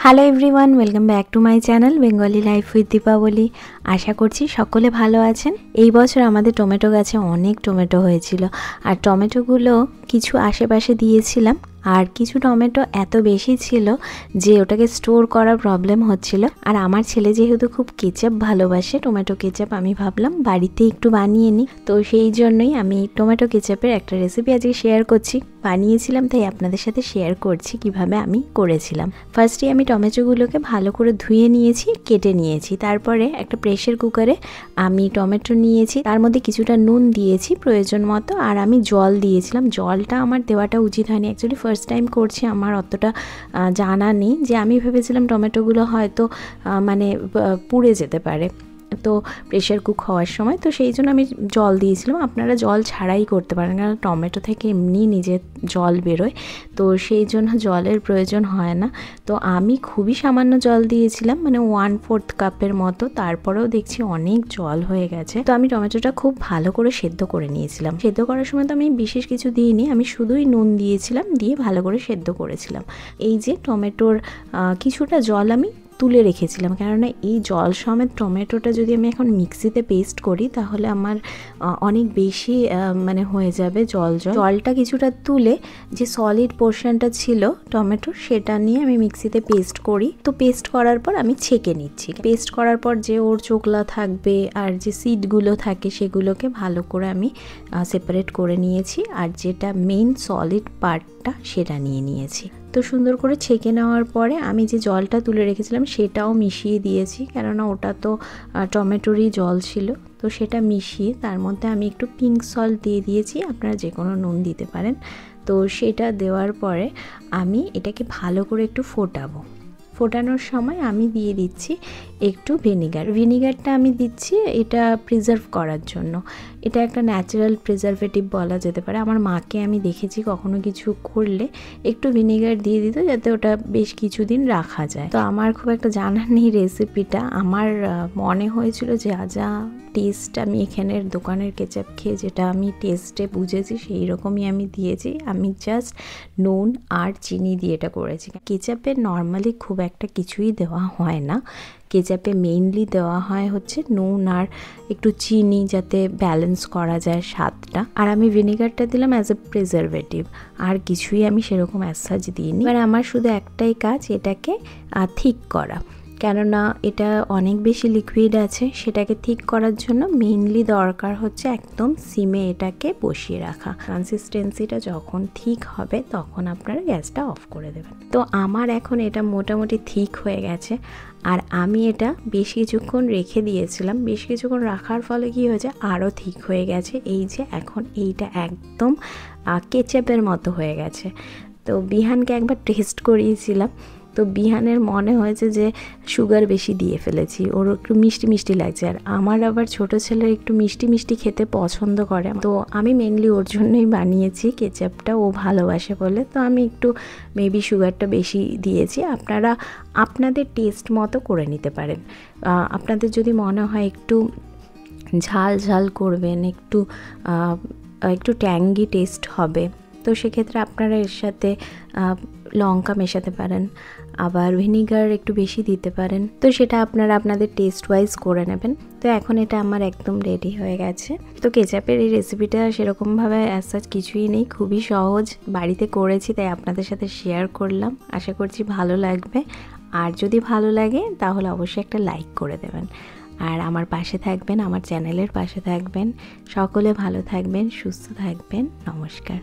Hello everyone, welcome back to my channel Bengali life with Dipabali. আশা করছি সকলে ভালো আছেন। এই বছর আমাদের টমেটো গাছে অনেক টমেটো হয়েছিল, আর টমেটোগুলো কিছু আশেপাশে দিয়েছিলাম, আর কিছু টমেটো এত বেশি ছিল যে ওটাকে স্টোর করার প্রবলেম হচ্ছিল। আর আমার ছেলে যেহেতু খুব কেচাপ ভালোবাসে, টমেটো কেচাপ, আমি ভাবলাম বাড়িতে একটু বানিয়ে নিই। তো সেই জন্যই আমি টমেটো কেচাপের একটা রেসিপি আজকে শেয়ার করছি। বানিয়েছিলাম তাই আপনাদের সাথে শেয়ার করছি কিভাবে আমি করেছিলাম। ফার্স্টে আমি টমেটোগুলোকে ভালো করে ধুয়ে নিয়েছি, কেটে নিয়েছি। তারপরে একটা প্রেশার কুকারে আমি টমেটো নিয়েছি, তার মধ্যে কিছুটা নুন দিয়েছি প্রয়োজন মতো, আর আমি জল দিয়েছিলাম। জলটা আমার দেওয়াটা উচিত হয়নি, অ্যাকচুয়ালি ফার্স্ট টাইম করছি, আমার অতটা জানা নেই। যে আমি ভেবেছিলাম টমেটোগুলো হয়তো মানে পুড়ে যেতে পারে তো প্রেশার কুক হওয়ার সময়, তো সেই জন্য আমি জল দিয়েছিলাম। আপনারা জল ছাড়াই করতে পারেন, কারণ টমেটো থেকে এমনি নিজে জল বেরোয়, তো সেই জন্য জলের প্রয়োজন হয় না। তো আমি খুবই সামান্য জল দিয়েছিলাম, মানে 1/4 কাপের মতো। তারপরেও দেখছি অনেক জল হয়ে গেছে। তো আমি টমেটোটা খুব ভালো করে সেদ্ধ করে নিয়েছিলাম। সেদ্ধ করার সময় তো আমি বিশেষ কিছু দিইনি, আমি শুধুই নুন দিয়েছিলাম, দিয়ে ভালো করে সেদ্ধ করেছিলাম। এই যে টমেটোর কিছুটা জল আমি তুলে রেখেছিলাম, কেননা এই জল সমেত টমেটোটা যদি আমি এখন মিক্সিতে পেস্ট করি তাহলে আমার অনেক বেশি মানে হয়ে যাবে জলটা কিছুটা তুলে যে সলিড পোর্শনটা ছিল টমেটোর, সেটা নিয়ে আমি মিক্সিতে পেস্ট করি। তো পেস্ট করার পর আমি ছেঁকে নিচ্ছি। পেস্ট করার পর যে ওর চোকলা থাকবে আর যে সিডগুলো থাকে সেগুলোকে ভালো করে আমি সেপারেট করে নিয়েছি, আর যেটা মেইন সলিড পার্টটা সেটা নিয়েছি। তো সুন্দর করে ছেঁকে নেওয়ার পরে আমি যে জলটা তুলে রেখেছিলাম সেটাও মিশিয়ে দিয়েছি, কেননা ওটা তো টমেটোরই জল ছিল। তো সেটা মিশিয়ে তার মধ্যে আমি একটু পিঙ্ক সল্ট দিয়ে দিয়েছি, আপনারা যে কোনো নুন দিতে পারেন। তো সেটা দেওয়ার পরে আমি এটাকে ভালো করে একটু ফোটানোর সময় আমি দিয়ে দিচ্ছি একটু ভিনিগারটা আমি দিচ্ছি এটা প্রিজার্ভ করার জন্য। এটা একটা ন্যাচারাল প্রিজারভেটিভ বলা যেতে পারে। আমার মাকে আমি দেখেছি কখনো কিছু করলে একটু ভিনিগার দিয়ে দিত, যাতে ওটা বেশ কিছুদিন রাখা যায়। তো আমার খুব একটা জানা নেই রেসিপিটা, আমার মনে হয়েছিল যে যা টেস্ট আমি এখানের দোকানের কেচাপ খেয়ে যেটা আমি টেস্টে বুঝেছি সেই রকমই আমি দিয়েছি। আমি জাস্ট নুন আর চিনি দিয়ে এটা করেছি। কেচাপে নর্মালি খুব একটা কিছুই দেওয়া হয় না, কেচাপে মেইনলি দেওয়া হয় হচ্ছে নুন আর একটু চিনি, যাতে ব্যালেন্স করা যায় স্বাদটা। আর আমি ভিনেগারটা দিলাম অ্যাজ এ প্রিজারভেটিভ, আর কিছুই আমি সেরকম অ্যাসাজ দিইনি। এবার আমার শুধু একটাই কাজ, এটাকে থিক করা, কেননা এটা অনেক বেশি লিকুইড আছে। সেটাকে ঠিক করার জন্য মেইনলি দরকার হচ্ছে একদম সিমে এটাকে বসিয়ে রাখা। কনসিস্টেন্সিটা যখন ঠিক হবে তখন আপনারা গ্যাসটা অফ করে দেবেন। তো আমার এখন এটা মোটামুটি ঠিক হয়ে গেছে, আর আমি এটা বেশ কিছুক্ষণ রেখে দিয়েছিলাম। বেশ কিছুক্ষণ রাখার ফলে কি হয়েছে, আরও ঠিক হয়ে গেছে। এই যে এখন এইটা একদম কেচাপের মতো হয়ে গেছে। তো বিহানকে একবার টেস্ট করিয়েছিলাম, তো বিহানের মনে হয়েছে যে সুগার বেশি দিয়ে ফেলেছি, ওর একটু মিষ্টি মিষ্টি লাগছে। আর আমার আবার ছোটো ছেলে একটু মিষ্টি মিষ্টি খেতে পছন্দ করে, তো আমি মেনলি ওর জন্যই বানিয়েছি কেচাপটা, ও ভালোবাসে বলে। তো আমি একটু মেবি সুগারটা বেশি দিয়েছি। আপনারা আপনাদের টেস্ট মতো করে নিতে পারেন। আপনাদের যদি মনে হয় একটু ঝাল করবেন, একটু ট্যাঙ্গি টেস্ট হবে, তো সেক্ষেত্রে আপনারা এর সাথে লঙ্কা মেশাতে পারেন, আবার ভিনিগার একটু বেশি দিতে পারেন। তো সেটা আপনারা আপনাদের টেস্ট ওয়াইজ করে নেবেন। তো এখন এটা আমার একদম রেডি হয়ে গেছে। তো কেচাপের এই রেসিপিটা সেরকমভাবে অ্যাজ সাচ কিছুই নেই, খুবই সহজ, বাড়িতে করেছি তাই আপনাদের সাথে শেয়ার করলাম। আশা করছি ভালো লাগবে, আর যদি ভালো লাগে তাহলে অবশ্যই একটা লাইক করে দেবেন, আর আমার পাশে থাকবেন, আমার চ্যানেলের পাশে থাকবেন। সকলে ভালো থাকবেন, সুস্থ থাকবেন। নমস্কার।